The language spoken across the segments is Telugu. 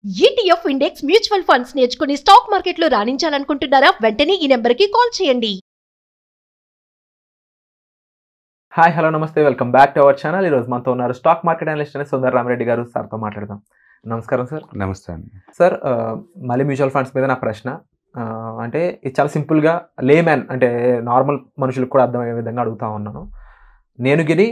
ETF ఇండెక్స్ మ్యూచువల్ ఫండ్స్ నేర్చుకుని స్టాక్ మార్కెట్లో రాణించాలనుకుంటున్నారా? వెంటనే ఈ నెంబర్కి కాల్ చేయండి. హాయ్ హలో నమస్తే, welcome back to our channel. ఈరోజు మనతో ఉన్నారు స్టాక్ మార్కెట్ అనలిస్ట్ అనే సుందర్ రామరెడ్డి గారు. సార్తో మాట్లాడదాం. నమస్కారం సార్. నమస్తే అండి సార్. మళ్ళీ మ్యూచువల్ ఫండ్స్ మీద నా ప్రశ్న. అంటే ఇది చాలా సింపుల్గా లేమ్యాన్ అంటే నార్మల్ మనుషులకు కూడా అర్థమయ్యే విధంగా అడుగుతా ఉన్నాను. నేను గిని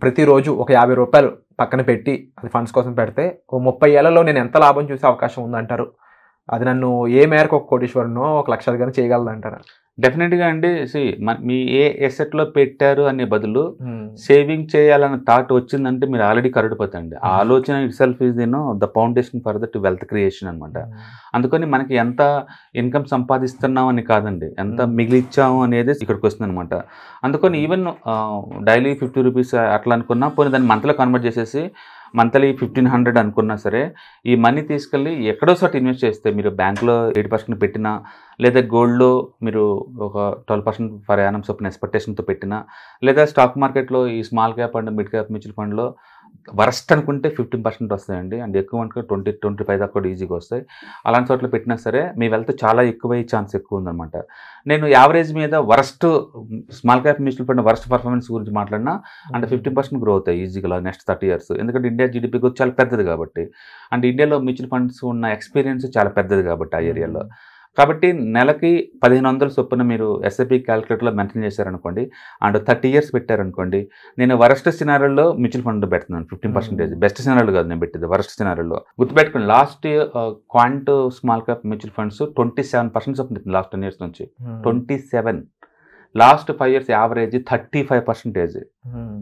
ప్రతిరోజు ఒక 50 రూపాయలు పక్కన పెట్టి అది ఫండ్స్ కోసం పెడితే ఓ 30 ఏళ్లలో నేను ఎంత లాభం చూసే అవకాశం ఉందంటారు? అది నన్ను ఏ మేరకు ఒక కోటీశ్వరునో 1 లక్ష చేయగలదంటారా? డెఫినెట్గా అండి. మీ ఏ ఎసెట్లో పెట్టారు అనే బదులు సేవింగ్ చేయాలన్న థాట్ వచ్చిందంటే మీరు ఆల్రెడీ కరడిపోతండి. ఆ ఆలోచన it self is the foundation for that wealth creation అనమాట. అందుకని మనకి ఎంత ఇన్కమ్ సంపాదిస్తున్నాం అని కాదండి, ఎంత మిగిలిచ్చాము అనేది ఇక్కడికి వస్తుంది అనమాట. అందుకని ఈవెన్ డైలీ 50 రూపీస్ అట్లా అనుకున్నా, పోనీ దాన్ని మంత్లో కన్వర్ట్ చేసేసి మంత్లీ 1500 అనుకున్నా సరే, ఈ మనీ తీసుకెళ్ళి ఎక్కడో చోట ఇన్వెస్ట్ చేస్తే, మీరు బ్యాంకులో 8% పెట్టినా, లేదా గోల్డ్లో మీరు ఒక 12% ఫర్ యానం చొప్పున ఎక్స్పెక్టేషన్తో పెట్టినా, లేదా స్టాక్ మార్కెట్లో ఈ small cap and mid cap mutual ఫండ్లో వరస్ట్ అనుకుంటే 15% వస్తాయండి. అండ్ ఎక్కువ అనుకుంటే 20-25 దాకా కూడా ఈజీగా వస్తాయి. అలాంటి చోట్ల పెట్టినా సరే మీ వెల్త్ చాలా ఎక్కువయ్యే ఛాన్స్ ఎక్కువ ఉందన్నమాట. నేను యావరేజ్ మీద worst small cap mutual fund worst performance గురించి మాట్లాడినా అంటే 15% గ్రో అవుతాయి ఈజీగా నెక్స్ట్ 30 ఇయర్స్. ఎందుకంటే ఇండియా జీడిపి గ్రోత్ చాలా పెద్దది కాబట్టి, అండ్ ఇండియాలో మ్యూచువల్ ఫండ్స్ ఉన్న ఎక్స్పీరియన్స్ చాలా పెద్దది కాబట్టి ఆ ఏరియాలో. కాబట్టి నెలకి 1500 చొప్పున మీరు ఎస్ఐపి క్యాలిక్యులేటర్లో మెన్షన్ చేశారనుకోండి, అండ్ 30 ఇయర్స్ పెట్టారనుకోండి, నేను వరస్ట్ సినారియోలో మ్యూచువల్ ఫండ్ పెడుతున్నాను 15%. బెస్ట్ సినారియోలో కాదు నేను పెట్టేది, వరస్ట్ సినారియోలో. గుర్తుపెట్టుకోండి, last quant small cap mutual funds 27% చొప్పున లాస్ట్ 10 ఇయర్స్ నుంచి 27. Last 5 years average 35%.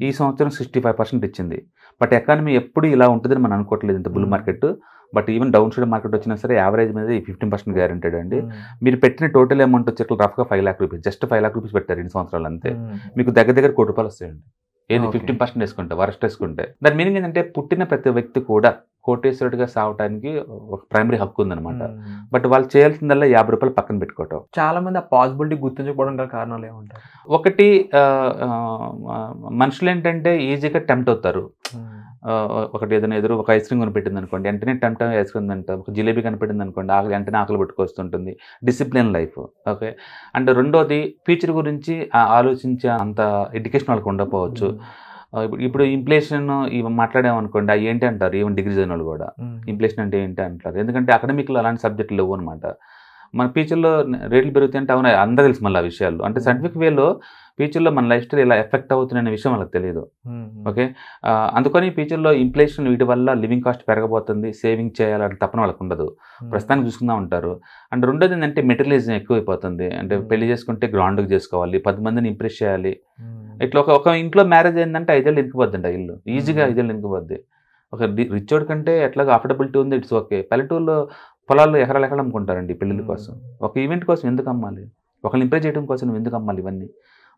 ఈ సంవత్సరం 65% ఇచ్చింది. బట్ ఎకానమీ ఎప్పుడు ఇలా ఉంటుందని మనం అనుకోవట్లేదు, ఇంత bull market. But even down side market వచ్చినా సరే యావరేజ్ మీద 15% గ్యారెంటెడ్ అండి. మీరు పెట్టిన టోటల్ అమౌంట్ వచ్చి రఫ్గా 5 lakh rupees, just 5 lakh rupees పెట్టారు 2 సంవత్సరాలు అంతే. మీకు దగ్గర దగ్గర 1 కోటి రూపాయలు వస్తాయండి. ఏది 15% వేసుకుంటే, వరస్ట్ వేసుకుంటే. దాని మీనింగ్ ఏంటంటే పుట్టిన ప్రతి వ్యక్తి కూడా కోటేశ్వరుడిగా సాగటానికి ఒక ప్రైమరీ హక్కు ఉందన్నమాట. బట్ వాళ్ళు చేయాల్సిందల్లా 50 రూపాయలు పక్కన పెట్టుకోవటం. చాలా మంది ఆ పాసిబిలిటీ గుర్తించకపోవడం గల కారణాలు ఏమంటారు? ఒకటి, మనుషులు ఏంటంటే ఈజీగా టెంప్ట్ అవుతారు. ఒకటి ఏదైనా ఎదురు ఒక ఐస్ క్రీమ్ కనిపెట్టింది అనుకోండి, వెంటనే టెంప్ట్ ఐస్ క్రీమ్ అంట. ఒక జిలేబీ కనిపెట్టింది అనుకోండి, వెంటనే ఆకలి పెట్టుకొస్తుంటుంది. Discipline life. ఓకే. అండ్ రెండోది, ఫ్యూచర్ గురించి ఆలోచించే అంత ఎడ్యుకేషన్ వాళ్ళకి ఉండకపోవచ్చు. ఇప్పుడు ఇన్ఫ్లేషన్ ఇవి మాట్లాడామనుకోండి, అవి ఏంటి అంటారు ఈవెన్ డిగ్రీ చదివిన వాళ్ళు కూడా. ఇన్ఫ్లేషన్ అంటే ఏంటి అంటారు, ఎందుకంటే అకాడమిక్లో అలాంటి సబ్జెక్టులు లేవు అనమాట. మన ఫ్యూచర్లో రేట్లు పెరుగుతాయి అంటే అవునా, అందరూ తెలుసు మళ్ళీ ఆ విషయాలు. అంటే సైంటిఫిక్ వేలో ఫ్యూచర్లో మన లైఫ్ స్టైల్ ఇలా ఎఫెక్ట్ అవుతుంది అనే విషయం వాళ్ళకి తెలియదు. ఓకే. అందుకని ఫ్యూచర్లో ఇన్ఫ్లేషన్ వీటి వల్ల లివింగ్ కాస్ట్ పెరగబోతుంది, సేవింగ్ చేయాలని తప్పన వాళ్ళకు ఉండదు. ప్రస్తుతానికి చూసుకుందా ఉంటారు. అండ్ రెండోది ఏంటంటే మెటీరియలిజం ఎక్కువైపోతుంది. అంటే పెళ్లి చేసుకుంటే గ్రాండ్గా చేసుకోవాలి, 10 మందిని ఇంప్రెస్ చేయాలి. ఇట్లా ఒక ఇంట్లో మ్యారేజ్ ఏంటంటే 5 ఏళ్ళు ఇంకిపోద్ది అండి, ఇల్లు ఈజీగా 5 ఏళ్ళు ఇంకిపోద్ది. ఒక రిచోడ్ కంటే ఎట్లాగా అఫోర్డబిలిటీ ఉంది, ఇట్స్ ఓకే. పల్లెటూరులో పొలాల్లో ఎకరాలు అమ్ముకుంటారండి పెళ్లిళ్ళ కోసం. ఒక ఈవెంట్ కోసం ఎందుకు అమ్మాలి? ఒకరిని ఇంప్రెస్ చేయడం కోసం ఎందుకు అమ్మాలి ఇవన్నీ?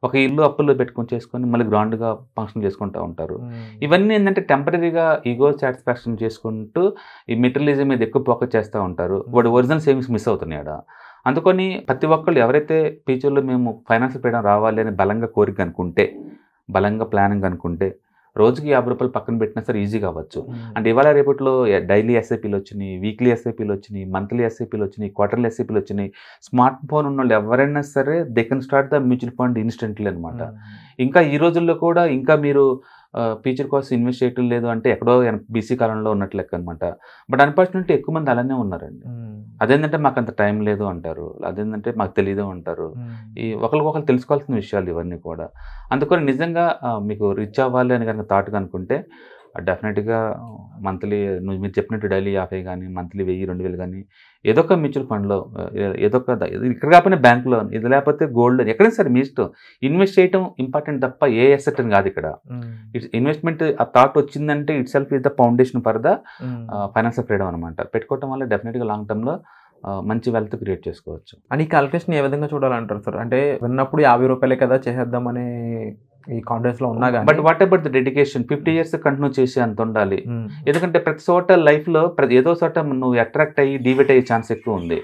ఒక ఇల్లు అప్పుల్లో పెట్టుకొని చేసుకొని మళ్ళీ గ్రాండ్గా ఫంక్షన్ చేసుకుంటూ ఉంటారు. ఇవన్నీ ఏంటంటే టెంపరీగా ఈగో సాటిస్ఫాక్షన్ చేసుకుంటూ ఈ మెటీరియలిజం మీద ఎక్కువ ఫోకస్ చేస్తూ ఉంటారు. వాడు ఒరిజినల్ సేవింగ్స్ మిస్ అవుతున్నాడు. అందుకని ప్రతి ఒక్కళ్ళు ఎవరైతే ఫ్యూచర్లో మేము ఫైనాన్షియల్ ఫ్రీడమ్ రావాలి అని బలంగా కోరిక అనుకుంటే, బలంగా ప్లానింగ్ అనుకుంటే, రోజుకి 50 రూపాయలు పక్కన పెట్టినా సరే ఈజీగా అవ్వచ్చు. అండ్ ఇవాళ రేపట్లో డైలీ ఎస్ఐపీలు వచ్చినాయి, వీక్లీ ఎస్ఐపీలు వచ్చినాయి, మంత్లీ ఎస్ఐపీలు వచ్చినాయి, క్వార్టర్లీ ఎస్ఐపీలు వచ్చినాయి. స్మార్ట్ ఫోన్ ఉన్న వాళ్ళు ఎవరైనా సరే they can start the mutual fund instantly అనమాట. ఇంకా ఈ రోజుల్లో కూడా ఇంకా మీరు ఫ్యూచర్ కోసం ఇన్వెస్ట్ చేయటం లేదు అంటే ఎక్కడో బీసీ కాలంలో ఉన్నట్లు లెక్క అనమాట. బట్ అన్ఫార్చునేట్లీ ఎక్కువ మంది అలానే ఉన్నారండి. అదేంటంటే మాకు అంత టైం లేదు అంటారు, అదేంటంటే మాకు తెలియదు అంటారు. ఈ ఒకరికొకరు తెలుసుకోవాల్సిన విషయాలు ఇవన్నీ కూడా. అందుకని నిజంగా మీకు రిచ్ అవ్వాలి అని కనుక థాట్ అనుకుంటే డెఫినెట్గా మంత్లీ మీరు చెప్పినట్టు డైలీ 50 కానీ, మంత్లీ 1000-2000 కానీ ఏదో ఒక మ్యూచువల్ ఫండ్లో, ఏదో ఒక ఇక్కడ కాకపోయినా బ్యాంకులో, ఇది లేకపోతే గోల్డ్, ఎక్కడైనా సరే మీ ఇష్టం. ఇన్వెస్ట్ చేయడం ఇంపార్టెంట్ తప్ప ఏ అసెట్ అని కాదు ఇక్కడ. ఇట్స్ ఇన్వెస్ట్మెంట్ ఆ థాట్ వచ్చిందంటే it self is the foundation for the financial freedom అనమాట. పెట్టుకోవటం వల్ల డెఫినెట్గా లాంగ్ టర్మ్లో మంచి వెల్త్ క్రియేట్ చేసుకోవచ్చు. అని క్యాలిక్యులేషన్ ఏ విధంగా చూడాలంటారు సార్? అంటే విన్నప్పుడు 50 రూపాయలే కదా చేసేద్దామనే ఈ కాన్ఫిడెన్స్ లో ఉన్నా కానీ, but what about the dedication? 50 years continue చేసి అంత ఉండాలి. ఎందుకంటే ప్రతి చోట లైఫ్లో ఏదో చోట నువ్వు అట్రాక్ట్ అయ్యి డివేట్ అయ్యే ఛాన్స్ ఎక్కువ ఉంది.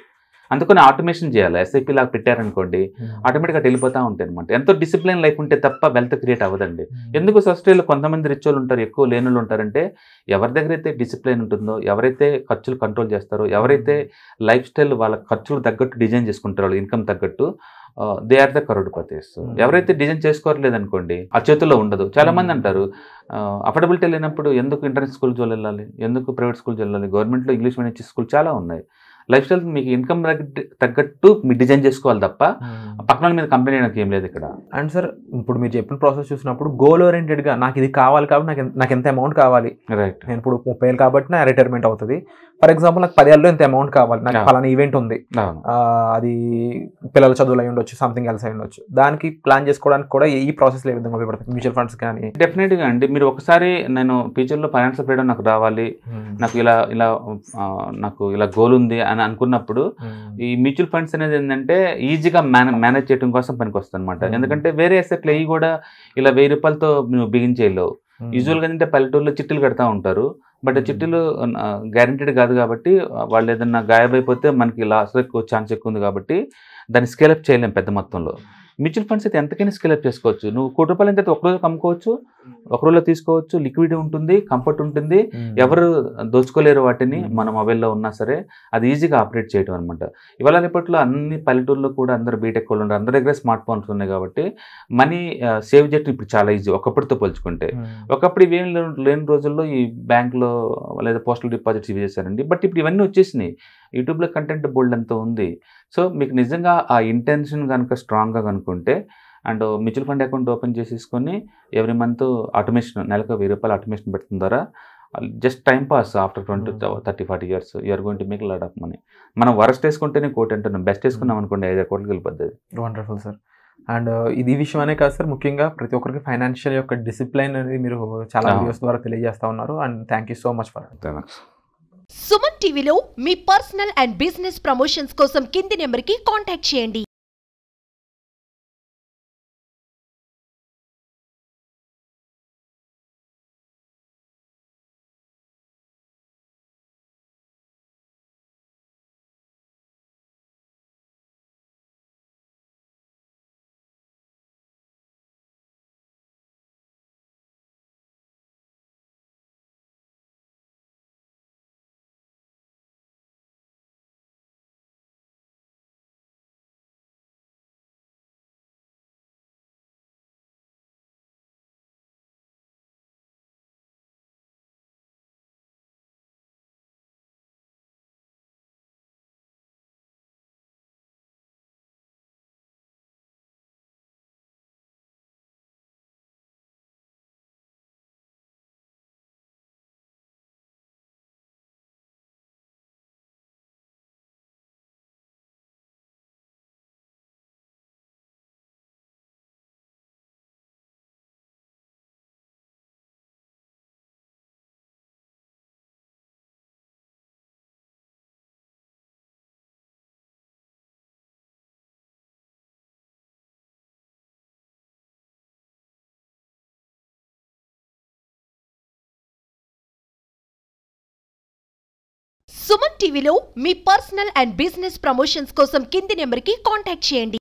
అందుకని ఆటోమేషన్ చేయాలి. ఎస్ఐపి లాగా పెట్టారనుకోండి ఆటోమేటిక్గా వెళ్ళిపోతూ ఉంటాయి అనమాట. ఎంతో డిసిప్లిన్ లైఫ్ ఉంటే తప్ప వెల్త్ క్రియేట్ అవ్వదండి. ఎందుకు సొసైటీలో కొంతమంది రిచ్ వాళ్ళు ఉంటారు, ఎక్కువ లేని వాళ్ళు ఉంటారంటే ఎవరి దగ్గర అయితే డిసిప్లిన్ ఉంటుందో, ఎవరైతే ఖర్చులు కంట్రోల్ చేస్తారో, ఎవరైతే లైఫ్ స్టైల్ వాళ్ళ ఖర్చులు తగ్గట్టు డిజైన్ చేసుకుంటారో, వాళ్ళ ఇన్కమ్ తగ్గట్టు దే ఆర్ ద కరోడ్పతీస్. ఎవరైతే డిజైన్ చేసుకోవట్లేదనుకోండి ఆ చేతుల్లో ఉండదు. చాలా మంది అంటారు అఫోర్డబిలిటీ లేనప్పుడు ఎందుకు ఇంటర్నేషనల్ స్కూల్స్ వెళ్ళాలి, ఎందుకు ప్రైవేట్ స్కూల్స్ వెళ్ళాలి, గవర్నమెంట్లో ఇంగ్లీష్ మీడియం స్కూల్ చాలా ఉన్నాయి. లైఫ్ స్టైల్ మీకు ఇన్కమ్ తగ్గట్టు మీరు డిజైన్ చేసుకోవాలి తప్ప పక్కన మీద కంపెనీ నాకు ఏం లేదు ఇక్కడ. అండ్ సార్ ఇప్పుడు మీరు చెప్పిన ప్రాసెస్ చూసినప్పుడు గోల్ ఓరియంటెడ్గా నాకు ఇది కావాలి కాబట్టి నాకు ఎంత అమౌంట్ కావాలి, రైట్, నేను ఇప్పుడు 30,000 కాబట్టి నా రిటైర్మెంట్ అవుతుంది. ఫర్ ఎగ్జాంపుల్ నాకు 10 ఏళ్ళలో ఇంత అమౌంట్ కావాలి, నాకు పలానా ఈవెంట్ ఉంది, అది పిల్లల చదువులు అయి ఉండొచ్చు, సంథింగ్ ఎల్స్ అయి ఉండొచ్చు, దానికి ప్లాన్ చేసుకోవడానికి కూడా ఈ ప్రాసెస్ ఏ విధంగా ఉపయోగపడుతుంది మ్యూచువల్ ఫండ్స్ కానీ? డెఫినెట్గా అండి. మీరు ఒకసారి నేను ఫ్యూచర్లో ఫైనాన్షియల్ ఫ్రీడమ్ నాకు రావాలి, నాకు నాకు ఇలా గోల్ ఉంది అని అనుకున్నప్పుడు ఈ మ్యూచువల్ ఫండ్స్ అనేది ఏంటంటే ఈజీగా మేనేజ్ చేయడం కోసం పనికి వస్తుంది అనమాట. ఎందుకంటే వేరే అసెట్లు అవి కూడా ఇలా 1000 రూపాయలతో నువ్వు బిగించేయలేవు. యూజువల్గా ఏంటంటే పల్లెటూరులో చిట్టీలు కడతా ఉంటారు, బట్ చిట్టీలు గ్యారెంటీడ్ కాదు కాబట్టి వాళ్ళు ఏదన్నా గాయమైపోతే మనకి లాస్ ఎక్కువ ఛాన్స్ ఎక్కువ ఉంది కాబట్టి దాన్ని స్కేలప్ చేయలేం పెద్ద మొత్తంలో. మ్యూచువల్ ఫండ్స్ అయితే ఎంతకైనా స్కేలప్ చేసుకోవచ్చు. నువ్వు ₹1 కోటి అయితే ఒక రోజు అమ్ముకోవచ్చు, ఒక రోజులో తీసుకోవచ్చు, లిక్విడ్ ఉంటుంది, కంఫర్ట్ ఉంటుంది, ఎవరు దోచుకోలేరు వాటిని మన మొబైల్లో ఉన్నా సరే. అది ఈజీగా ఆపరేట్ చేయడం అనమాట. ఇవాళ రేపట్లో అన్ని పల్లెటూరులో కూడా అందరు బీటెక్ వాళ్ళు ఉన్నారు, అందరి దగ్గర స్మార్ట్ ఫోన్స్ ఉన్నాయి కాబట్టి మనీ సేవ్ చేయడం ఇప్పుడు చాలా ఈజీ ఒకప్పటితో పోల్చుకుంటే. ఒకప్పుడు ఇవేం లేని రోజుల్లో ఈ బ్యాంక్లో లేదా పోస్టల్ డిపాజిట్స్ ఇవి చేశారండి. బట్ ఇప్పుడు ఇవన్నీ వచ్చేసినాయి, యూట్యూబ్లో కంటెంట్ బోల్డ్ అంతా ఉంది. సో మీకు నిజంగా ఆ ఇంటెన్షన్ కనుక స్ట్రాంగ్గా కనుక్కుంటే and mutual fund account open చేసేసుకొని ఎవ్రీ మంత్ ఆటోమేషన్ నెలకు ₹1000 ఆటోమేషన్ పెట్టిన ద్వారా just time pass after 20, 30, 40 years you're going to make lot of money. మనం వరస్ట్ వేసుకుంటేనే కోటి అంటున్నాం, బెస్ట్ వేసుకున్నాం అనుకోండి 5 కోట్లకి వెళ్ళిపోద్ది. Wonderful sir. అండ్ ఇది విషయం అనే కాదు సార్, ముఖ్యంగా ప్రతి ఒక్కరికి ఫైనాన్షియల్ యొక్క డిసిప్లైన్ అనేది మీరు చాలా వీడియోస్ ద్వారా తెలియజేస్తా ఉన్నారు. And thank you so much for it. Suman టీవీలో మీ పర్సనల్ అండ్ బిజినెస్ ప్రమోషన్స్ కోసం కింది నెంబర్కి కాంటాక్ట్ చేయండి. సుమన్ టీవీలో మీ పర్సనల్ అండ్ బిజినెస్ ప్రమోషన్స్ కోసం కింది నెంబర్కి కాంటాక్ట్ చేయండి.